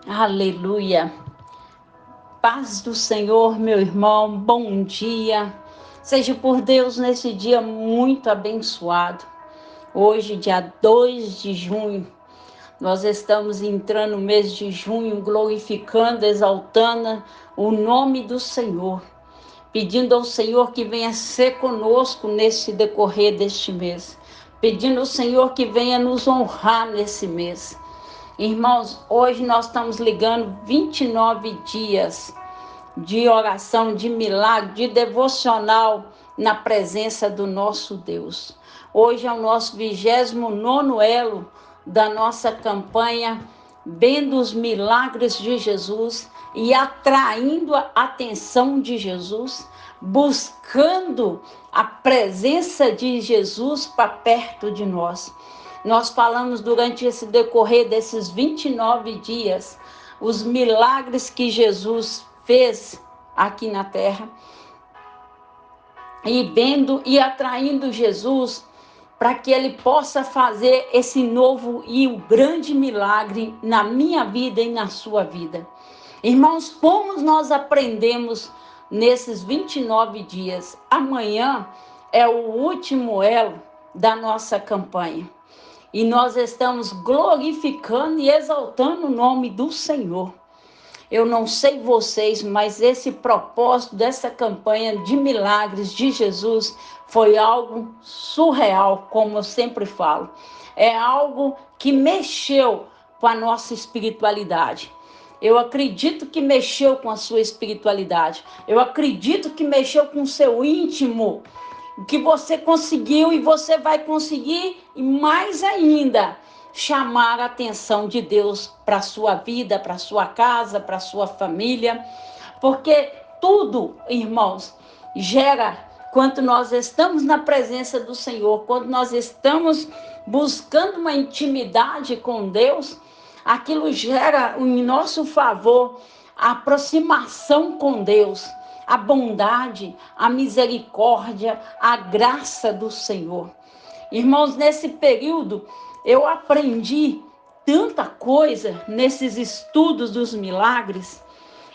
Aleluia. Paz do Senhor, meu irmão, bom dia. Seja por Deus nesse dia muito abençoado. Hoje, dia 2 de junho, nós estamos entrando no mês de junho, glorificando, exaltando o nome do Senhor, pedindo ao Senhor que venha ser conosco nesse decorrer deste mês, pedindo ao Senhor que venha nos honrar nesse mês. Irmãos, hoje nós estamos ligando 29 dias de oração, de milagre, de devocional na presença do nosso Deus. Hoje é o nosso 29º elo da nossa campanha, vendo os milagres de Jesus e atraindo a atenção de Jesus, buscando a presença de Jesus para perto de nós. Nós falamos durante esse decorrer desses 29 dias, os milagres que Jesus fez aqui na terra, e vendo e atraindo Jesus para que ele possa fazer esse novo e o grande milagre na minha vida e na sua vida. Irmãos, como nós aprendemos nesses 29 dias? Amanhã é o último elo da nossa campanha. E nós estamos glorificando e exaltando o nome do Senhor. Eu não sei vocês, mas esse propósito dessa campanha de milagres de Jesus foi algo surreal, como eu sempre falo. É algo que mexeu com a nossa espiritualidade. Eu acredito que mexeu com a sua espiritualidade. Eu acredito que mexeu com o seu íntimo, que você conseguiu e você vai conseguir, e mais ainda, chamar a atenção de Deus para a sua vida, para a sua casa, para a sua família, porque tudo, irmãos, gera, quando nós estamos na presença do Senhor, quando nós estamos buscando uma intimidade com Deus, aquilo gera em nosso favor a aproximação com Deus, a bondade, a misericórdia, a graça do Senhor. Irmãos, nesse período eu aprendi tanta coisa nesses estudos dos milagres.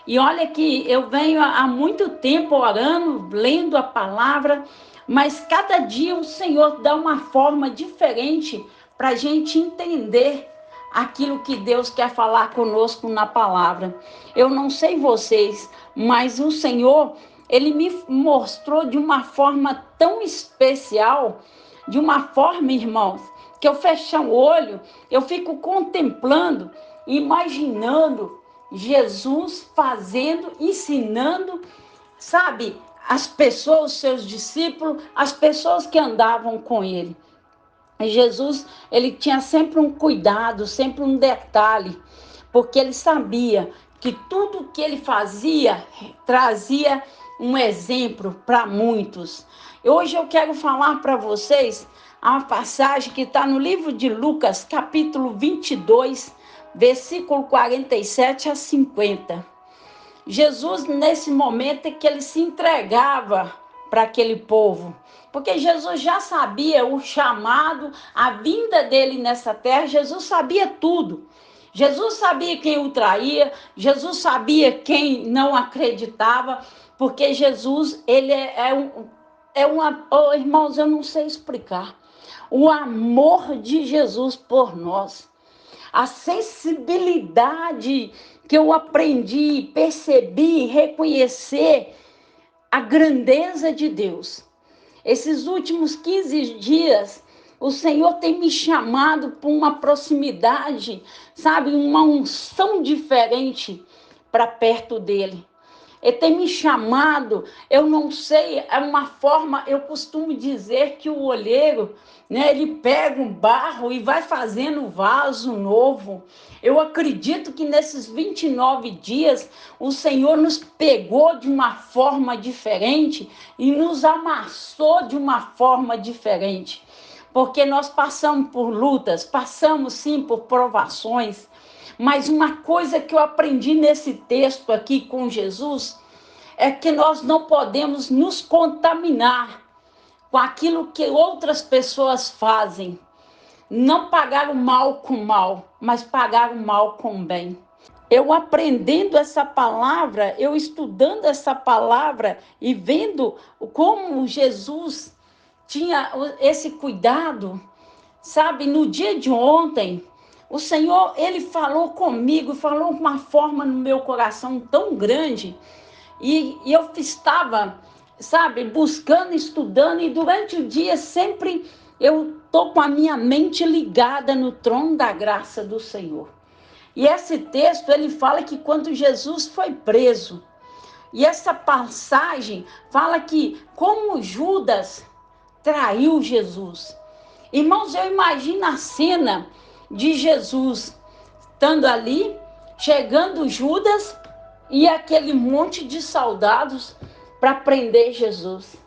E olha que eu venho há muito tempo orando, lendo a palavra, mas cada dia o Senhor dá uma forma diferente para a gente entender aquilo que Deus quer falar conosco na palavra. Eu não sei vocês, mas o Senhor, Ele me mostrou de uma forma tão especial, de uma forma, irmãos, que eu fecho o olho, eu fico contemplando, imaginando Jesus fazendo, ensinando, sabe, as pessoas, os seus discípulos, as pessoas que andavam com ele. Jesus, ele tinha sempre um cuidado, sempre um detalhe, porque ele sabia que tudo que ele fazia trazia um exemplo para muitos. Hoje eu quero falar para vocês uma passagem que está no livro de Lucas, capítulo 22, versículo 47 a 50. Jesus, nesse momento, é que ele se entregava para aquele povo, porque Jesus já sabia o chamado, a vinda dele nessa terra. Jesus sabia tudo. Jesus sabia quem o traía, Jesus sabia quem não acreditava, porque Jesus, ele irmãos, eu não sei explicar o amor de Jesus por nós, a sensibilidade que eu aprendi, percebi, reconhecer a grandeza de Deus. Esses últimos 15 dias, o Senhor tem me chamado para uma proximidade, sabe, uma unção diferente para perto dele. Ele tem me chamado, eu não sei, é uma forma, eu costumo dizer que o olheiro, né, ele pega um barro e vai fazendo vaso novo. Eu acredito que nesses 29 dias, o Senhor nos pegou de uma forma diferente e nos amassou de uma forma diferente. Porque nós passamos por lutas, passamos sim por provações, mas uma coisa que eu aprendi nesse texto aqui com Jesus é que nós não podemos nos contaminar com aquilo que outras pessoas fazem. Não pagar o mal com mal, mas pagar o mal com o bem. eu aprendendo essa palavra, eu estudando essa palavra e vendo como Jesus tinha esse cuidado, sabe? No dia de ontem, o Senhor, ele falou comigo, falou de uma forma no meu coração tão grande, e eu estava, sabe, buscando, estudando, e durante o dia sempre eu estou com a minha mente ligada no trono da graça do Senhor. E esse texto, ele fala que quando Jesus foi preso, e essa passagem fala que como Judas traiu Jesus. Irmãos, eu imagino a cena de Jesus estando ali, chegando Judas e aquele monte de soldados para prender Jesus.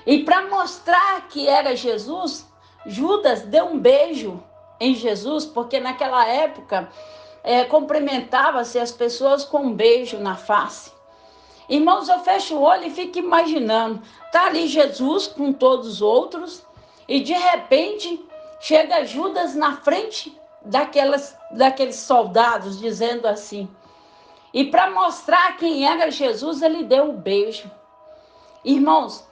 E para mostrar que era Jesus, Judas deu um beijo em Jesus, porque naquela época cumprimentava-se as pessoas com um beijo na face. Irmãos, eu fecho o olho e fico imaginando, tá ali Jesus com todos os outros, e de repente chega Judas na frente daqueles soldados, dizendo assim, e para mostrar quem era Jesus, ele deu um beijo. Irmãos,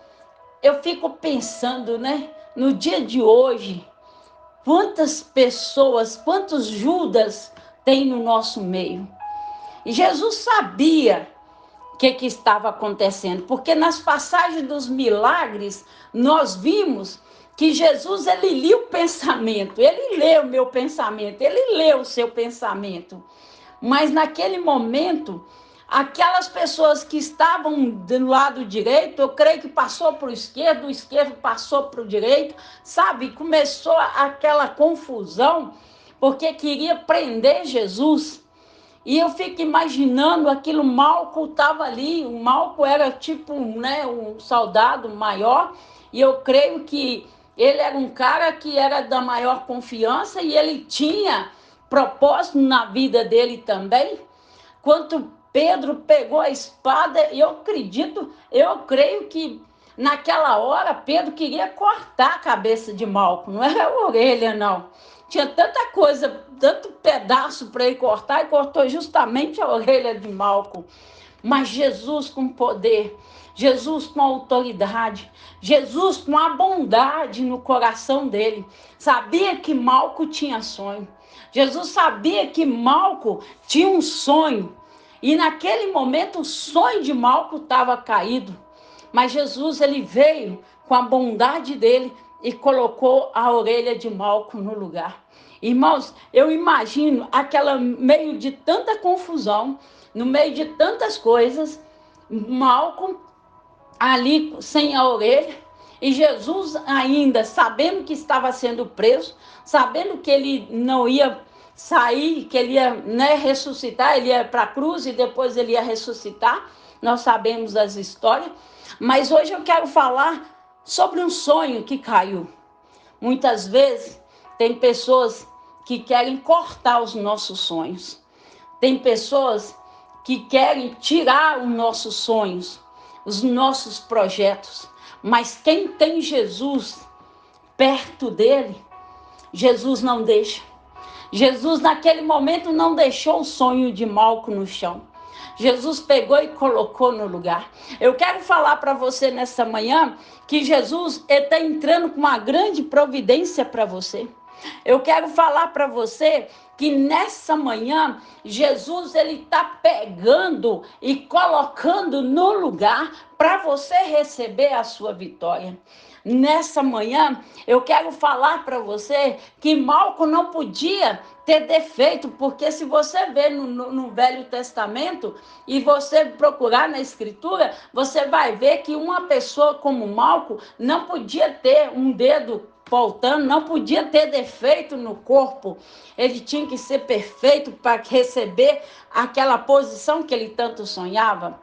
eu fico pensando, né, no dia de hoje, quantas pessoas, quantos Judas tem no nosso meio. E Jesus sabia o que estava acontecendo, porque nas passagens dos milagres, nós vimos que Jesus, ele lia o pensamento, ele lê o meu pensamento, ele lê o seu pensamento. Mas naquele momento, aquelas pessoas que estavam do lado direito, eu creio que passou para o esquerdo passou para o direito, sabe? Começou aquela confusão, porque queria prender Jesus. E eu fico imaginando aquilo, Malco estava ali, o Malco era tipo, né, um soldado maior, e eu creio que ele era um cara que era da maior confiança, e ele tinha propósito na vida dele também. Quando Pedro pegou a espada, eu creio que naquela hora Pedro queria cortar a cabeça de Malco, não era a orelha, não. Tinha tanta coisa, tanto pedaço para ele cortar, e cortou justamente a orelha de Malco. Mas Jesus com poder, Jesus com autoridade, Jesus com a bondade no coração dele, sabia que Malco tinha sonho. Jesus sabia que Malco tinha um sonho. E naquele momento o sonho de Malco estava caído. Mas Jesus, ele veio com a bondade dele e colocou a orelha de Malco no lugar. Irmãos, eu imagino aquela meio de tanta confusão, no meio de tantas coisas, Malco ali sem a orelha, e Jesus ainda sabendo que estava sendo preso, sabendo que ele não ia sair, que ele ia, né, ressuscitar, ele ia para a cruz e depois ele ia ressuscitar. Nós sabemos as histórias, mas hoje eu quero falar sobre um sonho que caiu. Muitas vezes tem pessoas que querem cortar os nossos sonhos. Tem pessoas que querem tirar os nossos sonhos, os nossos projetos. Mas quem tem Jesus perto dele, Jesus não deixa. Jesus naquele momento não deixou o sonho de Malco no chão. Jesus pegou e colocou no lugar. Eu quero falar para você nessa manhã que Jesus está entrando com uma grande providência para você. Eu quero falar para você que nessa manhã Jesus ele está pegando e colocando no lugar para você receber a sua vitória. Nessa manhã eu quero falar para você que Malco não podia ter defeito, porque se você ver no Velho Testamento e você procurar na Escritura, você vai ver que uma pessoa como Malco não podia ter um dedo faltando, não podia ter defeito no corpo. Ele tinha que ser perfeito para receber aquela posição que ele tanto sonhava.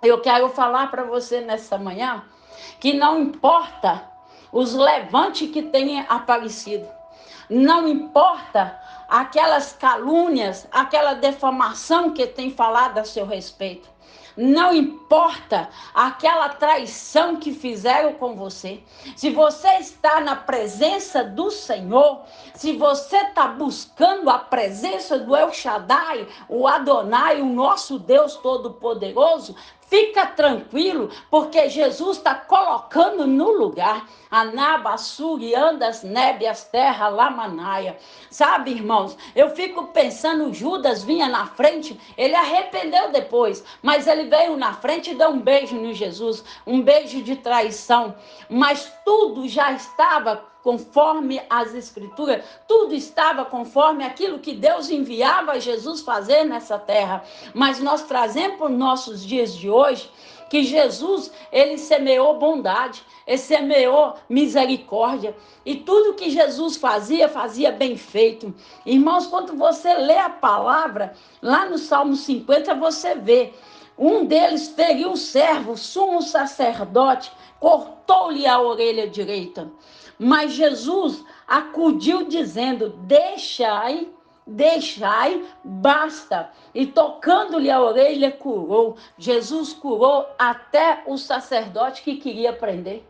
Eu quero falar para você nessa manhã que não importa os levantes que tenham aparecido, não importa aquelas calúnias, aquela defamação que tem falado a seu respeito, Não importa aquela traição que fizeram com você. Se você está na presença do Senhor, se você está buscando a presença do El Shaddai, o Adonai, o nosso Deus Todo-Poderoso, fica tranquilo, porque Jesus está colocando no lugar. Anabassuri, andas, nébias, terra, lamanaia. Sabe, irmãos, eu fico pensando, Judas vinha na frente, ele arrependeu depois, mas ele veio na frente e deu um beijo no Jesus, um beijo de traição. Mas tudo já estava conforme as escrituras, tudo estava conforme aquilo que Deus enviava Jesus fazer nessa terra. Mas nós trazemos para os nossos dias de hoje que Jesus, ele semeou bondade, ele semeou misericórdia, e tudo que Jesus fazia, fazia bem feito. Irmãos, quando você lê a palavra, lá no Salmo 50, você vê, um deles feriu o servo, o sumo sacerdote, cortou-lhe a orelha direita. Mas Jesus acudiu dizendo, deixai, basta. E tocando-lhe a orelha, curou. Jesus curou até o sacerdote que queria prender.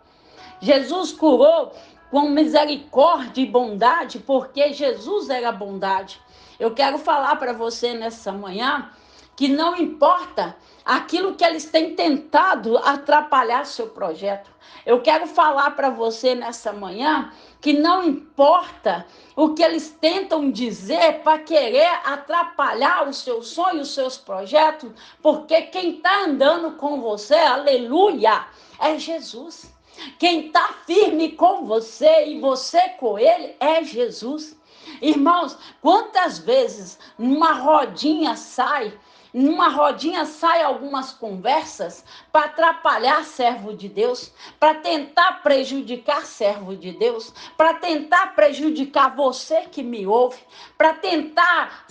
Jesus curou com misericórdia e bondade, porque Jesus era bondade. Eu quero falar para você nessa manhã que não importa aquilo que eles têm tentado atrapalhar seu projeto. Eu quero falar para você nessa manhã que não importa o que eles tentam dizer para querer atrapalhar os seus sonhos, os seus projetos, porque quem está andando com você, aleluia, é Jesus. Quem está firme com você e você com ele é Jesus. Irmãos, quantas vezes numa rodinha sai algumas conversas para atrapalhar servo de Deus, para tentar prejudicar servo de Deus, para tentar prejudicar você que me ouve, para tentar,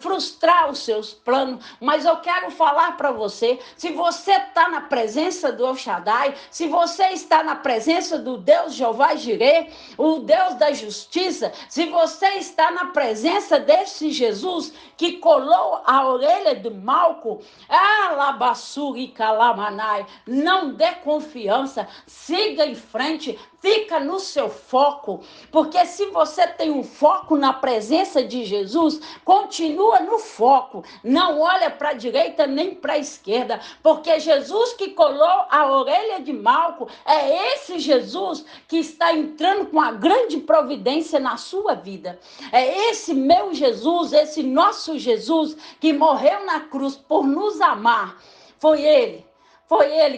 frustrar os seus planos. Mas eu quero falar para você, se você está na presença do El Shaddai, se você está na presença do Deus Jeová Jireh, o Deus da justiça, se você está na presença desse Jesus que colou a orelha do Malco, alabassuri calamanai, não dê confiança, siga em frente, fica no seu foco, porque se você tem um foco na presença de Jesus, continua no foco, não olha para a direita nem para a esquerda, porque Jesus que colou a orelha de Malco, é esse Jesus que está entrando com a grande providência na sua vida, é esse meu Jesus, esse nosso Jesus que morreu na cruz por nos amar. Foi ele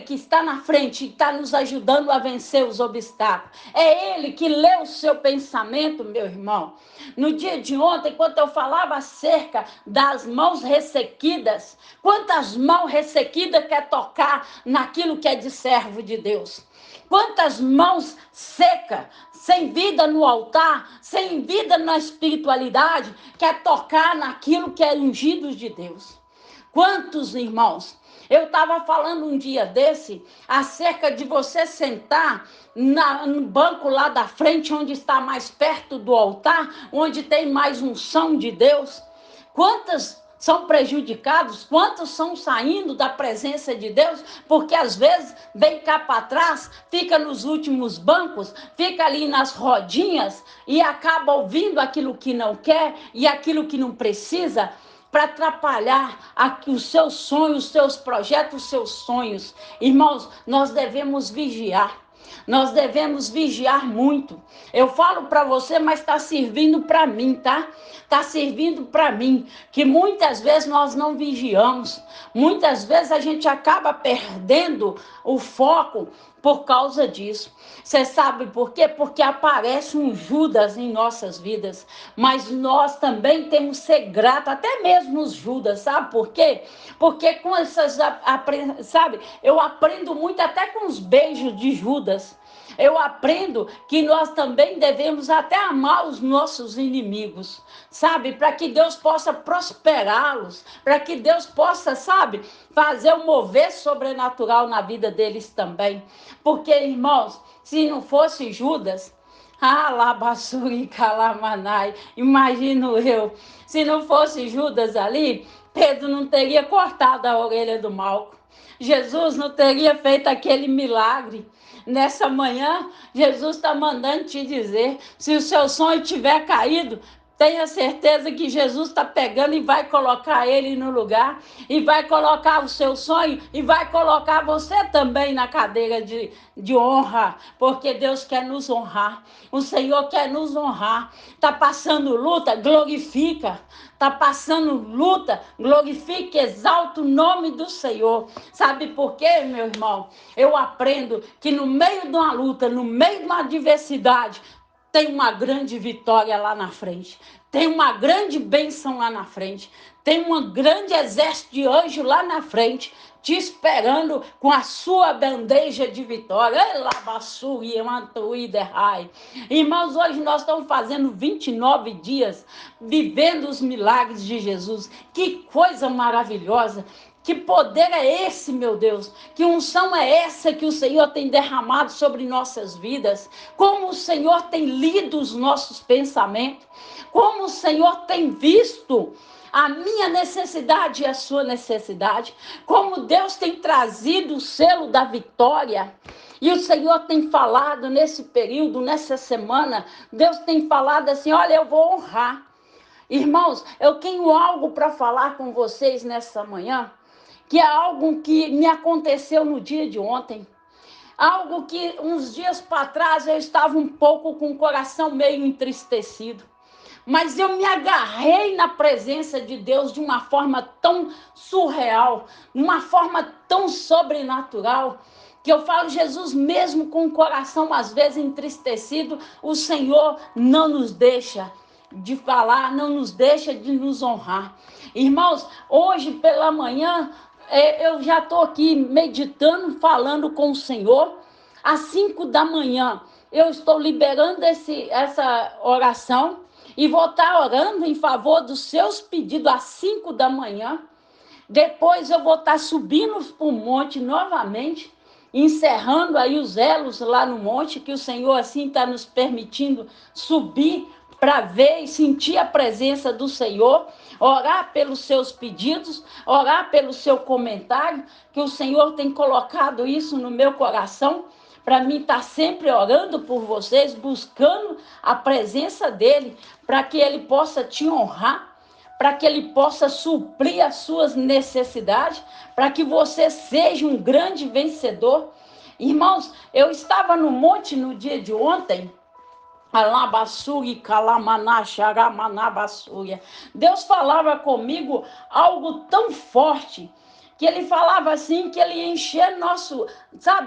que está na frente e está nos ajudando a vencer os obstáculos. É ele que lê o seu pensamento, meu irmão. No dia de ontem, quando eu falava acerca das mãos ressequidas, quantas mãos ressequidas quer tocar naquilo que é de servo de Deus? Quantas mãos secas, sem vida no altar, sem vida na espiritualidade, quer tocar naquilo que é ungido de Deus? Quantos irmãos? Eu estava falando um dia desse acerca de você sentar no banco lá da frente, onde está mais perto do altar, onde tem mais unção de Deus. Quantas são prejudicados, quantos são saindo da presença de Deus, porque às vezes vem cá para trás, fica nos últimos bancos, fica ali nas rodinhas e acaba ouvindo aquilo que não quer e aquilo que não precisa, para atrapalhar os seus sonhos, os seus projetos, os seus sonhos. Irmãos, nós devemos vigiar. Nós devemos vigiar muito. Eu falo para você, mas está servindo para mim, tá? Está servindo para mim, que muitas vezes nós não vigiamos. Muitas vezes a gente acaba perdendo o foco por causa disso. Você sabe por quê? Porque aparece um Judas em nossas vidas, mas nós também temos que ser gratos, até mesmo os Judas, sabe por quê? Porque com essas, eu aprendo muito até com os beijos de Judas. Eu aprendo que nós também devemos até amar os nossos inimigos, sabe? Para que Deus possa prosperá-los, para que Deus possa, fazer um mover sobrenatural na vida deles também. Porque, irmãos, se não fosse Judas, alabassuri calamanai, imagino eu, se não fosse Judas ali, Pedro não teria cortado a orelha do Malco. Jesus não teria feito aquele milagre. Nessa manhã, Jesus está mandando te dizer: se o seu sonho tiver caído, tenha certeza que Jesus está pegando e vai colocar ele no lugar, e vai colocar o seu sonho, e vai colocar você também na cadeira de honra, porque Deus quer nos honrar, o Senhor quer nos honrar. Está passando luta, glorifica. Está passando luta, glorifique, exalta o nome do Senhor. Sabe por quê, meu irmão? Eu aprendo que no meio de uma luta, no meio de uma adversidade, tem uma grande vitória lá na frente. Tem uma grande bênção lá na frente. Tem um grande exército de anjos lá na frente, te esperando com a sua bandeja de vitória. Irmãos, hoje nós estamos fazendo 29 dias, vivendo os milagres de Jesus. Que coisa maravilhosa! Que poder é esse, meu Deus? Que unção é essa que o Senhor tem derramado sobre nossas vidas? Como o Senhor tem lido os nossos pensamentos? Como o Senhor tem visto a minha necessidade e a sua necessidade? Como Deus tem trazido o selo da vitória? E o Senhor tem falado nesse período, nessa semana, Deus tem falado assim: olha, eu vou honrar. Irmãos, eu tenho algo para falar com vocês nessa manhã, que é algo que me aconteceu no dia de ontem. Algo que uns dias para trás eu estava um pouco com o coração meio entristecido. Mas eu me agarrei na presença de Deus de uma forma tão surreal, de uma forma tão sobrenatural, que eu falo: Jesus, mesmo com o coração às vezes entristecido, o Senhor não nos deixa de falar, não nos deixa de nos honrar. Irmãos, hoje pela manhã, eu já estou aqui meditando, falando com o Senhor. Às 5 da manhã, eu estou liberando essa oração e vou estar orando em favor dos seus pedidos às 5 da manhã. Depois eu vou estar subindo para o monte novamente, encerrando aí os elos lá no monte, que o Senhor assim está nos permitindo subir para ver e sentir a presença do Senhor, orar pelos seus pedidos, orar pelo seu comentário, que o Senhor tem colocado isso no meu coração, para mim estar sempre orando por vocês, buscando a presença dEle, para que Ele possa te honrar, para que Ele possa suprir as suas necessidades, para que você seja um grande vencedor. Irmãos, eu estava no monte no dia de ontem. Deus falava comigo algo tão forte, que Ele falava assim, que Ele ia encher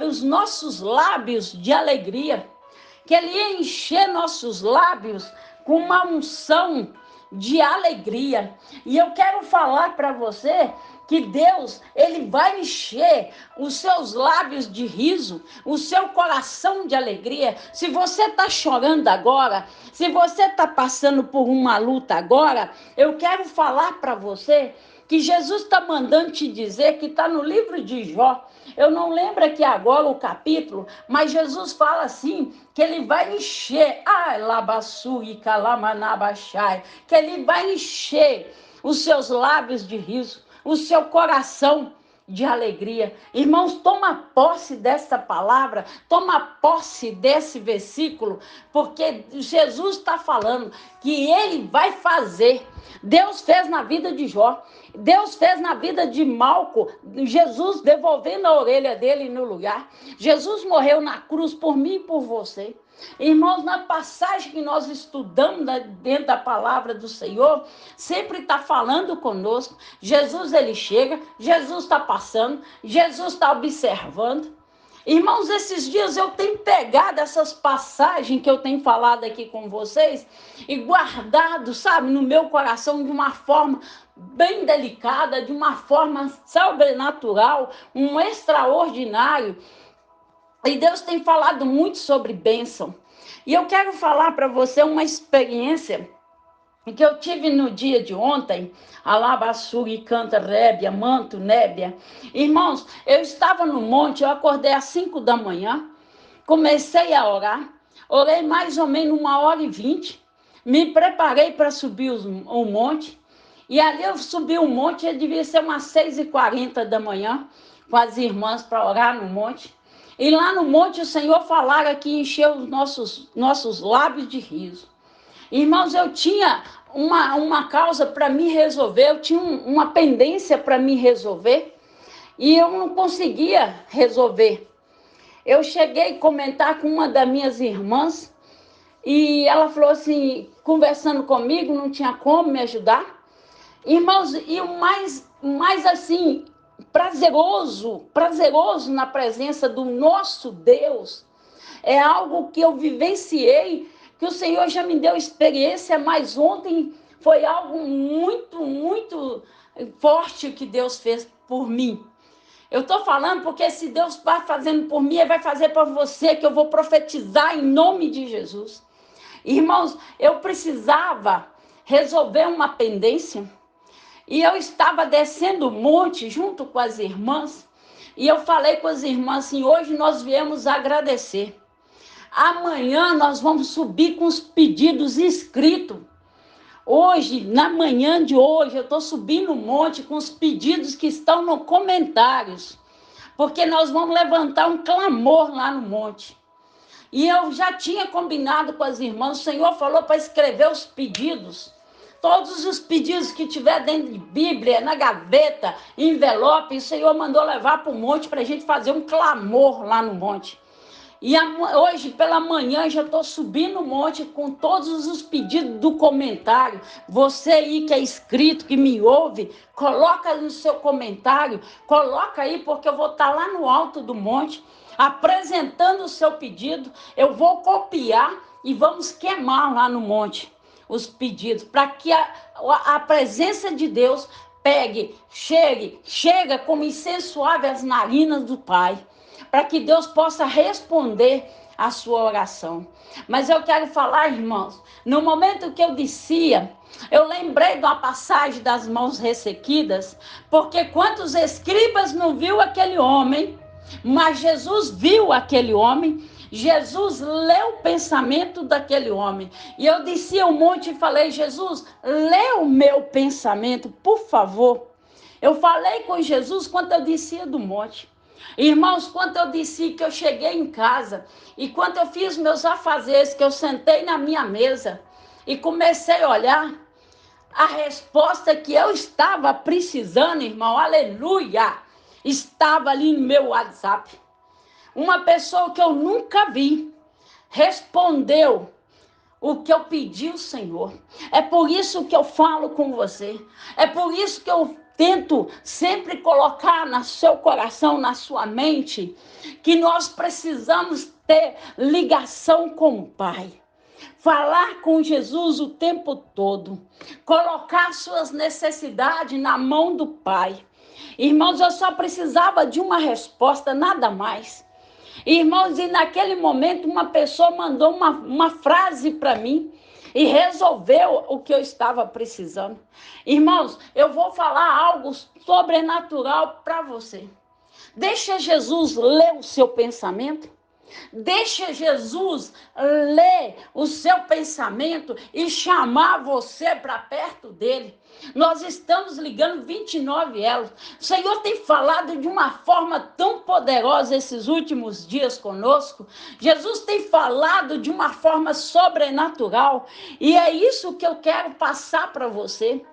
os nossos lábios de alegria, que Ele ia encher nossos lábios com uma unção de alegria. E eu quero falar para você que Deus, Ele vai encher os seus lábios de riso, o seu coração de alegria. Se você está chorando agora, se você está passando por uma luta agora, eu quero falar para você que Jesus está mandando te dizer, que está no livro de Jó. Eu não lembro aqui agora o capítulo, mas Jesus fala assim, que Ele vai encher, que Ele vai encher os seus lábios de riso, o seu coração de alegria. Irmãos, toma posse dessa palavra, toma posse desse versículo, porque Jesus está falando que Ele vai fazer. Deus fez na vida de Jó, Deus fez na vida de Malco, Jesus devolvendo a orelha dele no lugar. Jesus morreu na cruz por mim e por você. Irmãos, na passagem que nós estudamos dentro da palavra do Senhor, sempre está falando conosco. Jesus, Ele chega, Jesus está passando, Jesus está observando. Irmãos, esses dias eu tenho pegado essas passagens que eu tenho falado aqui com vocês e guardado, sabe, no meu coração de uma forma bem delicada, de uma forma sobrenatural, um extraordinário. E Deus tem falado muito sobre bênção. E eu quero falar para você uma experiência que eu tive no dia de ontem. Alabassuri, canta, rébia, manto, nébia. Irmãos, eu estava no monte, eu acordei às 5 da manhã, comecei a orar, orei mais ou menos 1h20, me preparei para subir o monte, e ali eu subi o monte, devia ser umas 6h40 da manhã. com as irmãs para orar no monte. E lá no monte o Senhor falaram que encheu os nossos lábios de riso. Irmãos, eu tinha uma causa para me resolver, eu tinha uma pendência para me resolver e eu não conseguia resolver. Eu cheguei a comentar com uma das minhas irmãs e ela falou assim, conversando comigo, não tinha como me ajudar. Irmãos, e o mais assim, prazeroso na presença do nosso Deus, é algo que eu vivenciei, que o Senhor já me deu experiência, mas ontem foi algo muito, muito forte que Deus fez por mim. Eu estou falando porque se Deus está fazendo por mim, Ele vai fazer para você, que eu vou profetizar em nome de Jesus. Irmãos, eu precisava resolver uma pendência e eu estava descendo o monte junto com as irmãs e eu falei com as irmãs assim, hoje nós viemos agradecer. Amanhã nós vamos subir com os pedidos escritos. Hoje, na manhã de hoje, eu estou subindo o monte com os pedidos que estão nos comentários, porque nós vamos levantar um clamor lá no monte. E eu já tinha combinado com as irmãs, o Senhor falou para escrever os pedidos. Todos os pedidos que tiver dentro de Bíblia, na gaveta, envelope, o Senhor mandou levar para o monte para a gente fazer um clamor lá no monte. E hoje pela manhã já estou subindo o monte com todos os pedidos do comentário. Você aí que é inscrito, que me ouve, coloca no seu comentário, coloca aí porque eu vou estar lá no alto do monte, apresentando o seu pedido. Eu vou copiar e vamos queimar lá no monte os pedidos, para que a presença de Deus chega como incenso suave às narinas do Pai, para que Deus possa responder a sua oração. Mas eu quero falar, irmãos, no momento que eu descia, eu lembrei de uma passagem das mãos ressequidas, porque quantos escribas não viu aquele homem, mas Jesus viu aquele homem, Jesus leu o pensamento daquele homem. E eu desci ao monte e falei, Jesus, lê o meu pensamento, por favor. Eu falei com Jesus quando eu descia do monte. Irmãos, quando eu disse que eu cheguei em casa e quando eu fiz meus afazeres, que eu sentei na minha mesa e comecei a olhar, a resposta que eu estava precisando, irmão, aleluia, estava ali no meu WhatsApp. Uma pessoa que eu nunca vi respondeu o que eu pedi ao Senhor. É por isso que eu falo com você. É por isso que eu tento sempre colocar no seu coração, na sua mente, que nós precisamos ter ligação com o Pai. Falar com Jesus o tempo todo. Colocar suas necessidades na mão do Pai. Irmãos, eu só precisava de uma resposta, nada mais. Irmãos, e naquele momento uma pessoa mandou uma frase para mim e resolveu o que eu estava precisando. Irmãos, eu vou falar algo sobrenatural para você. Deixa Jesus ler o seu pensamento. Deixa Jesus ler o seu pensamento e chamar você para perto dele. Nós estamos ligando 29 elos. O Senhor tem falado de uma forma tão poderosa esses últimos dias conosco. Jesus tem falado de uma forma sobrenatural. E é isso que eu quero passar para você.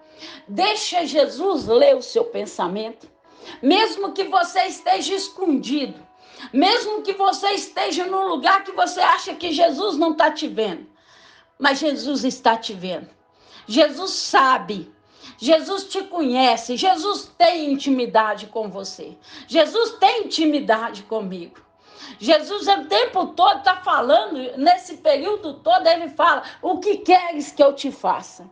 Deixa Jesus ler o seu pensamento. Mesmo que você esteja escondido, mesmo que você esteja num lugar que você acha que Jesus não está te vendo, mas Jesus está te vendo. Jesus sabe, Jesus te conhece, Jesus tem intimidade com você, Jesus tem intimidade comigo. Jesus o tempo todo está falando, nesse período todo ele fala, o que queres que eu te faça?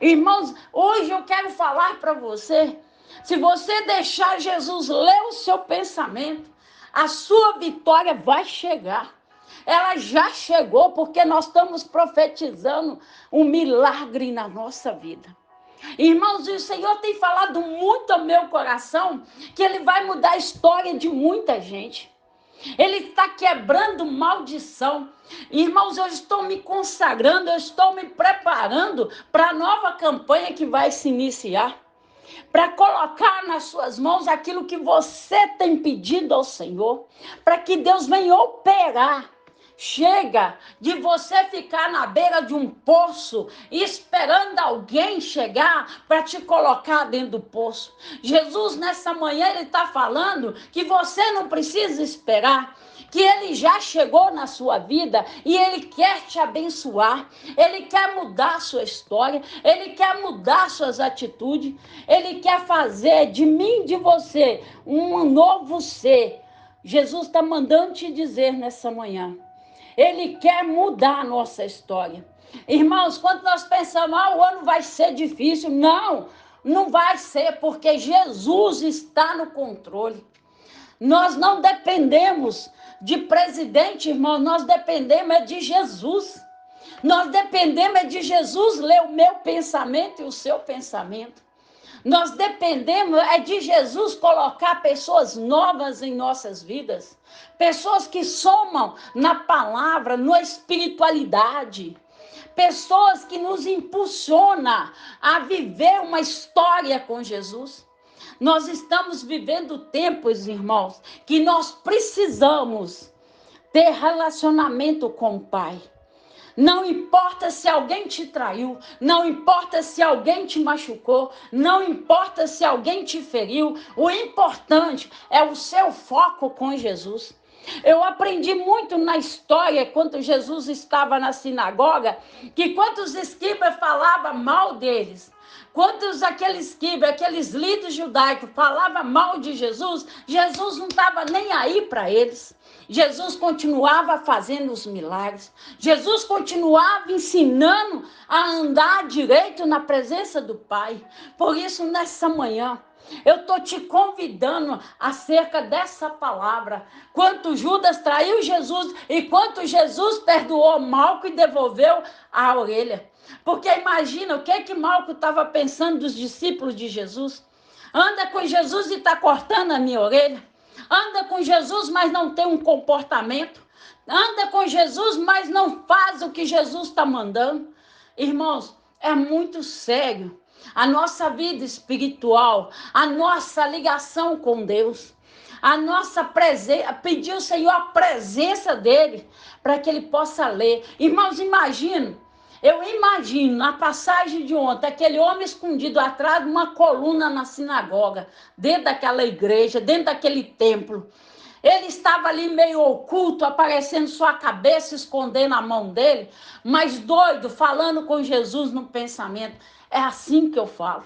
Irmãos, hoje eu quero falar para você, se você deixar Jesus ler o seu pensamento, a sua vitória vai chegar. Ela já chegou, porque nós estamos profetizando um milagre na nossa vida. Irmãos, o Senhor tem falado muito ao meu coração, que Ele vai mudar a história de muita gente. Ele está quebrando maldição. Irmãos, eu estou me consagrando, eu estou me preparando para a nova campanha que vai se iniciar. para colocar nas suas mãos aquilo que você tem pedido ao Senhor, para que Deus venha operar. Chega de você ficar na beira de um poço esperando alguém chegar para te colocar dentro do poço. Jesus, nessa manhã, ele está falando que você não precisa esperar, que ele já chegou na sua vida e ele quer te abençoar, ele quer mudar a sua história, ele quer mudar suas atitudes, ele quer fazer de mim, de você, um novo ser. Jesus está mandando te dizer nessa manhã. Ele quer mudar a nossa história. Irmãos, quando nós pensamos, o ano vai ser difícil, não vai ser, porque Jesus está no controle. Nós não dependemos de presidente, irmão, nós dependemos de Jesus. Nós dependemos de Jesus ler o meu pensamento e o seu pensamento. Nós dependemos de Jesus colocar pessoas novas em nossas vidas. Pessoas que somam na palavra, na espiritualidade. Pessoas que nos impulsionam a viver uma história com Jesus. Nós estamos vivendo tempos, irmãos, que nós precisamos ter relacionamento com o Pai. Não importa se alguém te traiu, não importa se alguém te machucou, não importa se alguém te feriu, o importante é o seu foco com Jesus. Eu aprendi muito na história, quando Jesus estava na sinagoga, que quando os escribas falavam mal deles, quando aqueles líderes judaicos falavam mal de Jesus, Jesus não estava nem aí para eles. Jesus continuava fazendo os milagres. Jesus continuava ensinando a andar direito na presença do Pai. Por isso, nessa manhã, eu estou te convidando acerca dessa palavra. Quanto Judas traiu Jesus e quanto Jesus perdoou Malco e devolveu a orelha. Porque imagina o que Malco estava pensando dos discípulos de Jesus. Anda com Jesus e está cortando a minha orelha. Anda com Jesus, mas não tem um comportamento. Anda com Jesus, mas não faz o que Jesus está mandando. Irmãos, é muito sério a nossa vida espiritual, a nossa ligação com Deus, a nossa presença, pedir ao Senhor a presença dele, para que ele possa ler. Irmãos, eu imagino na passagem de ontem, aquele homem escondido atrás de uma coluna na sinagoga, dentro daquela igreja, dentro daquele templo. Ele estava ali meio oculto, aparecendo sua cabeça, escondendo a mão dele, mas doido, falando com Jesus no pensamento. É assim que eu falo.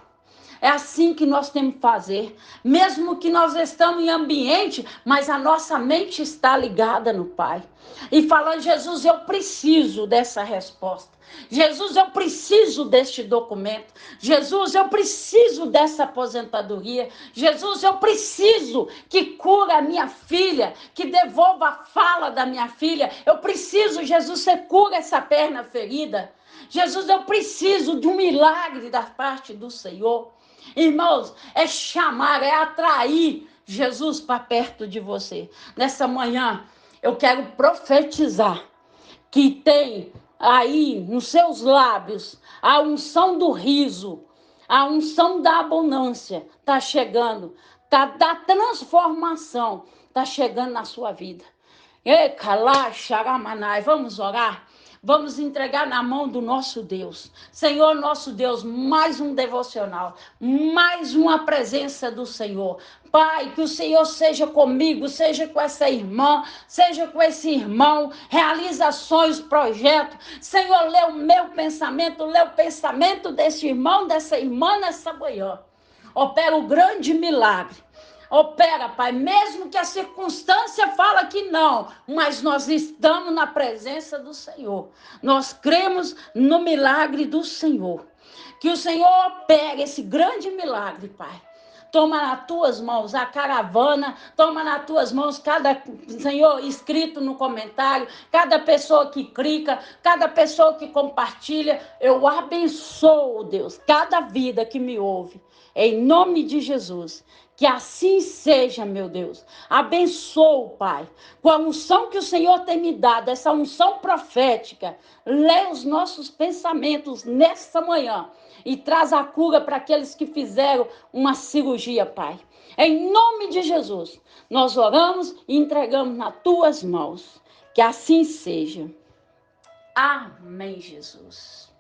É assim que nós temos que fazer. Mesmo que nós estamos em ambiente, mas a nossa mente está ligada no Pai. E falando, Jesus, eu preciso dessa resposta. Jesus, eu preciso deste documento. Jesus, eu preciso dessa aposentadoria. Jesus, eu preciso que cure a minha filha, que devolva a fala da minha filha. Eu preciso, Jesus, você cura essa perna ferida. Jesus, eu preciso de um milagre da parte do Senhor. Irmãos, é chamar, é atrair Jesus para perto de você. Nessa manhã, eu quero profetizar que tem aí nos seus lábios a unção do riso, a unção da abundância está chegando, da transformação está chegando na sua vida. Vamos orar? Vamos entregar na mão do nosso Deus. Senhor, nosso Deus, mais um devocional, mais uma presença do Senhor. Pai, que o Senhor seja comigo, seja com essa irmã, seja com esse irmão, realizações, projetos. Senhor, lê o meu pensamento, lê o pensamento desse irmão, dessa irmã nessa manhã. Opera o grande milagre. Opera, Pai, mesmo que a circunstância fala que não, mas nós estamos na presença do Senhor. Nós cremos no milagre do Senhor. Que o Senhor opere esse grande milagre, Pai. Toma nas tuas mãos a caravana, toma nas tuas mãos cada, Senhor, escrito no comentário, cada pessoa que clica, cada pessoa que compartilha. Eu abençoo, Deus, cada vida que me ouve. Em nome de Jesus. Que assim seja, meu Deus. Abençoo, Pai, com a unção que o Senhor tem me dado, essa unção profética. Lê os nossos pensamentos nesta manhã e traz a cura para aqueles que fizeram uma cirurgia, Pai. Em nome de Jesus, nós oramos e entregamos nas tuas mãos. Que assim seja. Amém, Jesus.